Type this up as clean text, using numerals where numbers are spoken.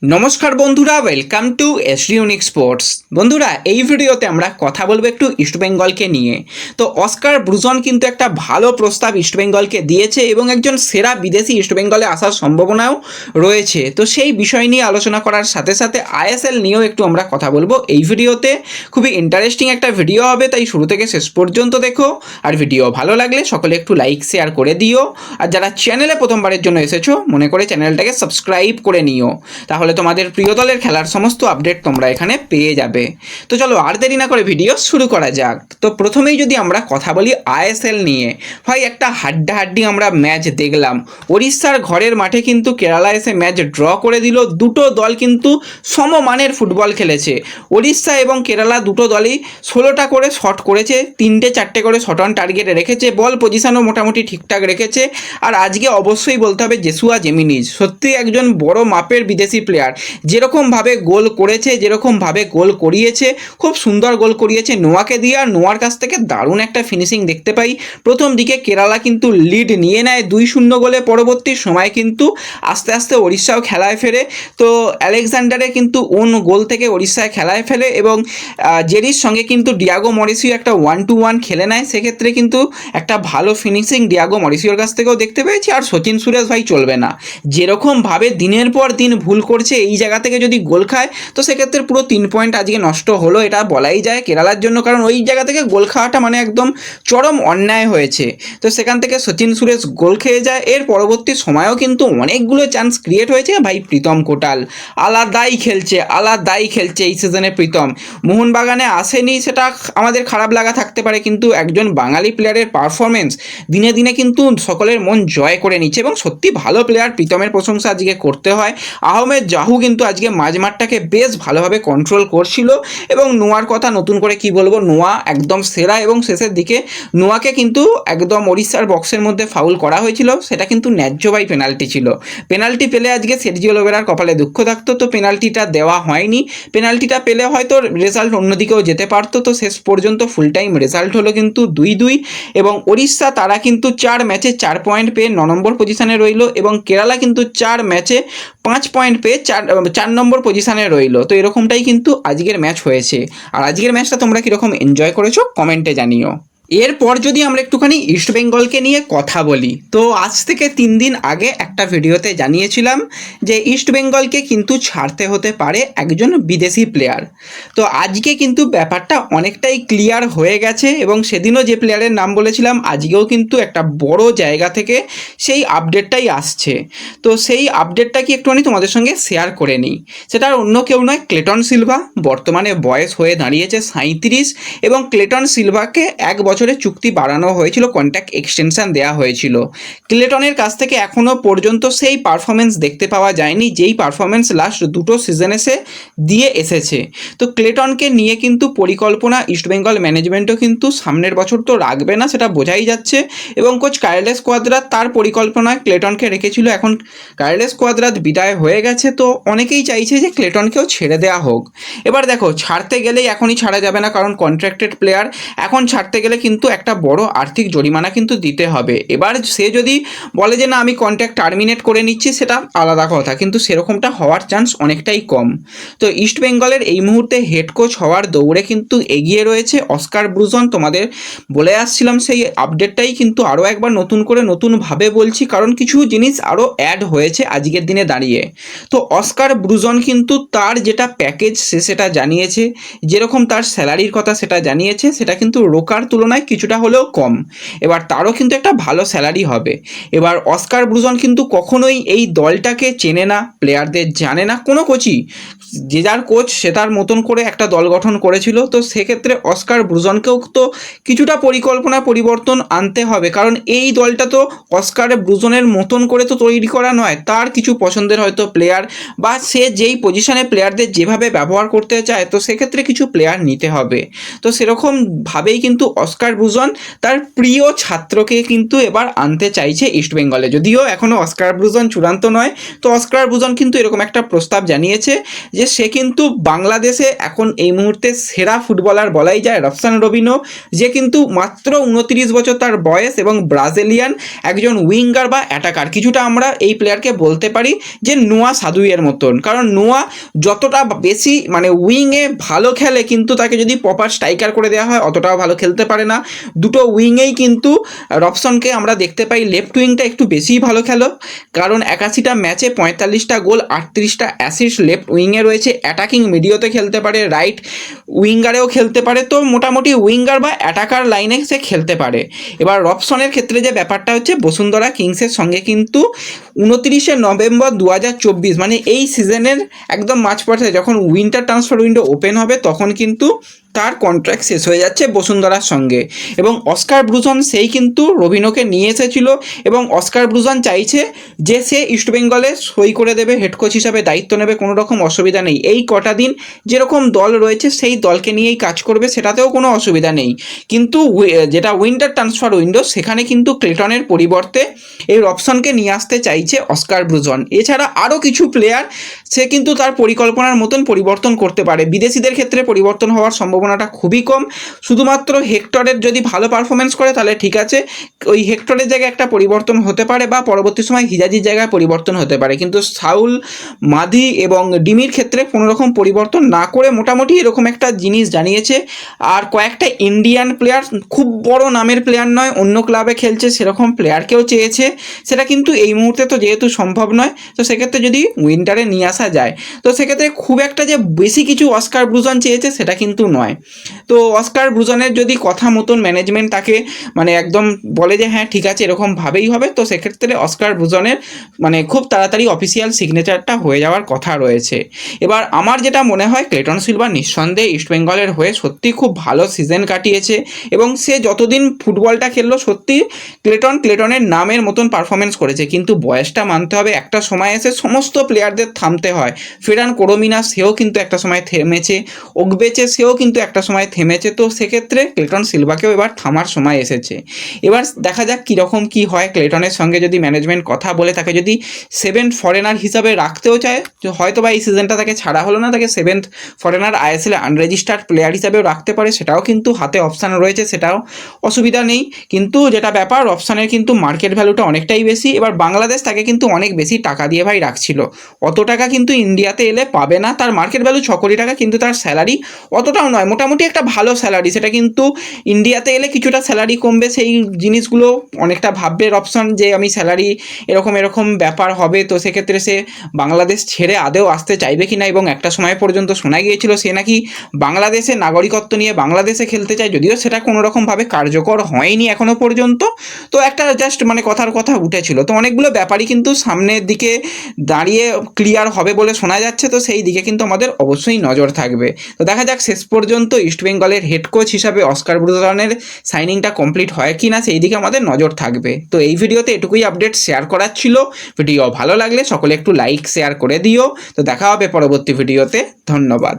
নমস্কার বন্ধুরা, welcome to SD unique sports. বন্ধুরা, এই ভিডিওতে আমরা কথা বলবো একটু ইস্টবেঙ্গলকে নিয়ে। তো অস্কার ব্রুজন কিন্তু একটা ভালো প্রস্তাব ইস্টবেঙ্গলকে দিয়েছে এবং একজন সেরা বিদেশি ইস্টবেঙ্গলে আসার সম্ভাবনাও রয়েছে। তো সেই বিষয় নিয়ে আলোচনা করার সাথে সাথে আইএসএল নিয়েও একটু আমরা কথা বলবো এই ভিডিওতে। খুবই ইন্টারেস্টিং একটা ভিডিও হবে, তাই শুরু থেকে শেষ পর্যন্ত দেখো। আর ভিডিও ভালো লাগলে সকলে একটু লাইক শেয়ার করে দিও। আর যারা চ্যানেলে প্রথমবারের জন্য এসেছো, মনে করে চ্যানেলটাকে সাবস্ক্রাইব করে নিও, তাহলে তোমাদের প্রিয় দলের খেলার সমস্ত আপডেট তোমরা এখানে পেয়ে যাবে। তো চলো আর দেরি না করে ভিডিও শুরু করা যাক। তো প্রথমেই যদি আমরা কথা বলি আইএসএল নিয়ে, ভাই একটা হাড্ডাহাড্ডি আমরা ম্যাচ দেখলাম। ওড়িশার ঘরের মাঠে কিন্তু কেরালা এসে ম্যাচ ড্র করে দিল। দুটো দল কিন্তু সমমানের ফুটবল খেলেছে। ওড়িশা এবং কেরালা দুটো দলই 16টা করে শট করেছে, 3-4 করে শট অন টার্গেট রেখেছে, বল পজিশনও মোটামুটি ঠিকঠাক রেখেছে। আর আজকে অবশ্যই বলতে হবে জেসুয়া জেমিনিজ সত্যি একজন বড় মাপের বিদেশি প্লেয়ার। যেরকমভাবে গোল করেছে, যেরকমভাবে গোল করিয়েছে, খুব সুন্দর গোল করিয়েছে নোয়াকে দিয়ে। আর নোয়ার কাছ থেকে দারুণ একটা ফিনিশিং দেখতে পাই। প্রথম দিকে কেরালা কিন্তু লিড নিয়ে নেয় 2-0 গোলে, পরবর্তী সময় কিন্তু আস্তে আস্তে ওড়িশাও খেলায় ফেরে। তো আলেকজান্ডারে কিন্তু ওন গোল থেকে ওড়িশায় খেলায় ফেলে এবং জেরির সঙ্গে কিন্তু ডিয়াগো মরিসিও একটা 1-1 খেলে নেয়। সেক্ষেত্রে কিন্তু একটা ভালো ফিনিশিং ডিয়াগো মরিসিওর কাছ থেকেও দেখতে পেয়েছি। আর সচিন সুরেশ ভাই চলবে না, যেরকমভাবে দিনের পর দিন ভুল করছে, এই জায়গা থেকে যদি গোল খায় তো সেক্ষেত্রে পুরো 3 পয়েন্ট আজকে নষ্ট হলো, এটা বলাই যায় কেরালার জন্য। কারণ ওই জায়গা থেকে গোল খাওয়াটা মানে একদম চরম অন্যায় হয়েছে। তো সেখান থেকে সচিন সুরেশ গোল খেয়ে যায়। এর পরবর্তী সময়েও কিন্তু অনেকগুলো চান্স ক্রিয়েট হয়েছে। ভাই প্রীতম কোটাল আলাদাই খেলছে এই সিজনে। প্রীতম মোহনবাগানে আসেনি, সেটা আমাদের খারাপ লাগা থাকতে পারে, কিন্তু একজন বাঙালি প্লেয়ারের পারফরমেন্স দিনে দিনে কিন্তু সকলের মন জয় করে নিচ্ছে এবং সত্যি ভালো প্লেয়ার। প্রীতমের প্রশংসা আজকে করতে হয়। আহমেদ জাহু কিন্তু আজকে মাঝমাঠটাকে বেশ ভালোভাবে কন্ট্রোল করছিল। এবং নোয়ার কথা নতুন করে কি বলবো, নোয়া একদম সেরা। এবং শেষের দিকে নোয়াকে কিন্তু একদম ওড়িশার বক্সের মধ্যে ফাউল করা হয়েছিল, সেটা কিন্তু ন্যায্য বাই পেনাল্টি ছিল। পেনাল্টি পেলে আজকে সের্জিও লোবেরার কপালে দুঃখ থাকতো, তো পেনাল্টিটা দেওয়া হয়নি। পেনাল্টিটা পেলে হয়তো রেজাল্ট অন্যদিকেও যেতে পারতো। তো শেষ পর্যন্ত ফুল টাইম রেজাল্ট হলো কিন্তু 2-2। এবং ওড়িশা তারা কিন্তু 4 ম্যাচে 4 পয়েন্ট পেয়ে 9 নম্বর পজিশনে রইল। এবং কেরালা কিন্তু 4 ম্যাচে 5 পয়েন্ট পেয়ে 4 নম্বর পজিশনে রইল। তো এরকমটাই কিন্তু আজকের ম্যাচ হয়েছে। আর আজকের ম্যাচটা তোমরা কীরকম এনজয় করেছো কমেন্টে জানিও। এরপর যদি আমরা একটুখানি ইস্টবেঙ্গলকে নিয়ে কথা বলি, তো আজ থেকে 3 দিন আগে একটা ভিডিওতে জানিয়েছিলাম যে ইস্টবেঙ্গলকে কিন্তু ছাড়তে হতে পারে একজন বিদেশি প্লেয়ার। তো আজকে কিন্তু ব্যাপারটা অনেকটাই ক্লিয়ার হয়ে গেছে এবং সেদিনও যে প্লেয়ারের নাম বলেছিলাম আজকেও কিন্তু একটা বড় জায়গা থেকে সেই আপডেটটাই আসছে। তো সেই আপডেটটা কি একটুখানি তোমাদের সঙ্গে শেয়ার করে নিই। সেটা আর অন্য কেউ নয়, ক্লেটন সিলভা। বর্তমানে বয়স হয়ে দাঁড়িয়েছে 37 এবং ক্লেটন সিলভাকে 1 বছরের চুক্তি বাড়ানো হয়েছিল, কন্ট্রাক্ট এক্সটেনশন দেওয়া হয়েছিল। ক্লেটনের কাছ থেকে এখনও পর্যন্ত সেই পারফরমেন্স দেখতে পাওয়া যায়নি যেই পারফরমেন্স লাস্ট 2টো সিজনে সে দিয়ে এসেছে। তো ক্লেটনকে নিয়ে কিন্তু পরিকল্পনা ইস্টবেঙ্গল ম্যানেজমেন্টও কিন্তু সামনের বছর তো রাখবে না, সেটা বোঝাই যাচ্ছে। এবং কোচ কার্লেস কোয়াদ্রাত তার পরিকল্পনায় ক্লেটনকে রেখেছিল। এখন কার্লেস কোয়াদ্রাত বিদায় হয়ে গেছে, তো অনেকেই চাইছে যে ক্লেটনকেও ছেড়ে দেওয়া হোক। এবার দেখো, ছাড়তে গেলেই এখনই ছাড়া যাবে না, কারণ কন্ট্রাক্টেড প্লেয়ার। এখন ছাড়তে গেলে কিন্তু একটা বড় আর্থিক জরিমানা কিন্তু দিতে হবে। এবার সে যদি বলে যে না আমি কন্ট্রাক্ট টার্মিনেট করে নিচ্ছি, সেটা আলাদা কথা, কিন্তু সেরকমটা হওয়ার চান্স অনেকটাই কম। তো ইস্টবেঙ্গলের এই মুহূর্তে হেড কোচ হওয়ার দৌড়ে কিন্তু এগিয়ে রয়েছে অস্কার ব্রুজন। তোমাদের বলে আসছিলাম সেই আপডেটটাই কিন্তু আরও একবার নতুন করে নতুনভাবে বলছি, কারণ কিছু জিনিস আরও অ্যাড হয়েছে আজকের দিনে দাঁড়িয়ে। তো অস্কার ব্রুজন কিন্তু তার যেটা প্যাকেজ সে সেটা জানিয়েছে, যেরকম তার স্যালারির কথা সেটা জানিয়েছে, সেটা কিন্তু রোকার তুলনায় কিছুটা হলেও কম। এবার তারও কিন্তু একটা ভালো স্যালারি হবে। এবার অস্কার ব্রুজন কিন্তু কখনোই এই দলটাকে চেনে না, প্লেয়ারদের জানে না, কোনো কোচই। যে যার কোচ সে তার মতন করে একটা দল গঠন করেছিল। তো সেক্ষেত্রে অস্কার ব্রুজনকেও তো কিছুটা পরিকল্পনা পরিবর্তন আনতে হবে, কারণ এই দলটা তো অস্কার ব্রুজনের মতন করে তো তৈরি করা নয়। তার কিছু পছন্দের হয়তো প্লেয়ার বা সে যেই পজিশনে প্লেয়ারদের যেভাবে ব্যবহার করতে চায়, তো সেক্ষেত্রে কিছু প্লেয়ার নিতে হবে। তো সেরকমভাবেই কিন্তু অস্কার অস্কার ব্রুজন তার প্রিয় ছাত্রকে কিন্তু এবার আনতে চাইছে ইস্টবেঙ্গলে। যদিও এখনও অস্কার ব্রুজন চূড়ান্ত নয়, তো অস্কার ব্রুজন কিন্তু এরকম একটা প্রস্তাব জানিয়েছে যে সে কিন্তু বাংলাদেশে এখন এই মুহূর্তে সেরা ফুটবলার বলাই যায় রফসান রবিনো, যে কিন্তু মাত্র 29 বছর তার বয়স এবং ব্রাজিলিয়ান একজন উইঙ্গার বা অ্যাটাকার। কিছুটা আমরা এই প্লেয়ারকে বলতে পারি যে নোয়া সাদুইয়ের মতন, কারণ নোয়া যতটা বেশি মানে উইংয়ে ভালো খেলে কিন্তু তাকে যদি প্রপার স্ট্রাইকার করে দেওয়া হয় অতটাও ভালো খেলতে পারে না। দুটো উইংয়েই কিন্তু রবসনকে আমরা দেখতে পাই লেফট উইংটা একটু বেশিই ভালো খেলো, কারণ 81টা ম্যাচে 45টা গোল 38টা অ্যাসিস্ট লেফট উইংয়ে রয়েছে। অ্যাটাকিং মিডিওতে খেলতে পারে, রাইট উইঙ্গারেও খেলতে পারে, তো মোটামুটি উইঙ্গার বা অ্যাটাকার লাইনে সে খেলতে পারে। এবার রবসনের ক্ষেত্রে যে ব্যাপারটা হচ্ছে, বসুন্ধরা কিংসের সঙ্গে কিন্তু 29শে নভেম্বর 2024 মানে এই সিজনের একদম মাঝপথে যখন উইন্টার ট্রান্সফার উইন্ডো ওপেন হবে তখন কিন্তু তার কন্ট্রাক্ট শেষ হয়ে যাচ্ছে বসুন্ধরার সঙ্গে। এবং অস্কার ব্রুজন সেই কিন্তু রবিনোকে নিয়ে এসেছিল এবং অস্কার ব্রুজন চাইছে যে সে ইস্টবেঙ্গলে সই করে দেবে, হেড কোচ হিসাবে দায়িত্ব নেবে, কোনো রকম অসুবিধা নেই। এই কটা দিন যেরকম দল রয়েছে সেই দলকে নিয়েই কাজ করবে, সেটাতেও কোনো অসুবিধা নেই। কিন্তু যেটা উইন্টার ট্রান্সফার উইন্ডো সেখানে কিন্তু ক্লেটনের পরিবর্তে এই রবসনকে নিয়ে আসতে চাইছে অস্কার ব্রুজন। এছাড়া আরও কিছু প্লেয়ার সে কিন্তু তার পরিকল্পনার মতন পরিবর্তন করতে পারে। বিদেশিদের ক্ষেত্রে পরিবর্তন হওয়ার সম্ভাবনাটা খুবই কম, শুধুমাত্র হেক্টরের যদি ভালো পারফরমেন্স করে তাহলে ঠিক আছে, ওই হেক্টরের জায়গায় একটা পরিবর্তন হতে পারে বা পরবর্তী সময় হিজাজির জায়গায় পরিবর্তন হতে পারে, কিন্তু সাউল, মাধি এবং ডিমির ক্ষেত্রে কোনো রকম পরিবর্তন না করে মোটামুটি এরকম একটা জিনিস জানিয়েছে। আর কয়েকটা ইন্ডিয়ান প্লেয়ার, খুব বড় নামের প্লেয়ার নয়, অন্য ক্লাবে খেলছে সেরকম প্লেয়ারকেও চেয়েছে। সেটা কিন্তু এই মুহূর্তে তো যেহেতু সম্ভব নয়, তো সেক্ষেত্রে যদি উইন্টারে নিয়ে আসা যায় তো সেক্ষেত্রে খুব একটা যে বেশি কিছু অস্কার ব্রুজন চেয়েছে সেটা কিন্তু নয়। তো অস্কার ব্রুজনের যদি কথা মতন ম্যানেজমেন্ট তাকে মানে একদম বলে যে হ্যাঁ ঠিক আছে এরকমভাবেই হবে, তো সেক্ষেত্রে অস্কার ব্রুজনের মানে খুব তাড়াতাড়ি অফিসিয়াল সিগনেচারটা হয়ে যাওয়ার কথা রয়েছে। এবার আমার যেটা মনে হয়, ক্লেটন সিলভা নিঃসন্দেহে ইস্টবেঙ্গলের হয়ে সত্যি খুব ভালো সিজন কাটিয়েছে এবং সে যতদিন ফুটবলটা খেললো সত্যি ক্লেটনের নামের মতন পারফরমেন্স করেছে। কিন্তু বয়সটা মানতে হবে, একটা সময় এসে সমস্ত প্লেয়ারদের থামতে হয়। ফেরান কোরোমিনা সেও কিন্তু একটা সময় থেমেছে, ওগবেচে সেও কিন্তু একটা সময় থেমেছে, তো সেক্ষেত্রে ক্লেটন সিলভাকেও এবার থামার সময় এসেছে। এবার দেখা যাক কীরকম কী হয়। ক্লেটনের সঙ্গে যদি ম্যানেজমেন্ট কথা বলে তাকে যদি 7th ফরেনার হিসাবে রাখতেও চায়, হয়তো বা এই সিজনটা তাকে ছাড়া হলো না, তাকে 7th foreigner ISL unregistered player হিসাবেও রাখতে পারে, সেটাও কিন্তু হাতে অপশান রয়েছে, সেটাও অসুবিধা নেই। কিন্তু যেটা ব্যাপার, অপশানের কিন্তু মার্কেট ভ্যালুটা অনেকটাই বেশি। এবার বাংলাদেশ তাকে কিন্তু অনেক বেশি টাকা দিয়ে ভাই রাখছিল, অত টাকা কিন্তু ইন্ডিয়াতে এলে পাবে না। তার মার্কেট ভ্যালু 6 কোটি টাকা, কিন্তু তার স্যালারি অতটাও নয়, মোটামুটি একটা ভালো স্যালারি। সেটা কিন্তু ইন্ডিয়াতে এলে কিছুটা স্যালারি কমবে, সেই জিনিসগুলো অনেকটা ভাববে অপশান যে আমি স্যালারি এরকম ব্যাপার হবে, তো সেক্ষেত্রে সে বাংলাদেশ ছেড়ে আদেও আসতে চাইবে কি না। এবং একটা সময় পর্যন্ত শোনা গিয়েছিল সে নাকি বাংলাদেশে নাগরিকত্ব নিয়ে বাংলাদেশে খেলতে চায়, যদিও সেটা কোনো রকমভাবে কার্যকর হয়নি এখনও পর্যন্ত, তো একটা জাস্ট মানে কথার কথা উঠেছিল। তো অনেকগুলো ব্যাপারই কিন্তু সামনের দিকে দাঁড়িয়ে ক্লিয়ার হবে বলে শোনা যাচ্ছে, তো সেই দিকে কিন্তু আমাদের অবশ্যই নজর থাকবে। তো দেখা যাক শেষ পর্যন্ত ইস্টবেঙ্গলের হেড কোচ হিসাবে অস্কার ব্রুজনের সাইনিংটা কমপ্লিট হয় কি না, সেই দিকে আমাদের নজর থাকবে। তো এই ভিডিওতে এটুকুই আপডেট শেয়ার করার ছিল। ভিডিও ভালো লাগলে সকলে একটু লাইক শেয়ার করে দিও। তো দেখা হবে পরবর্তী ভিডিওতে, ধন্যবাদ।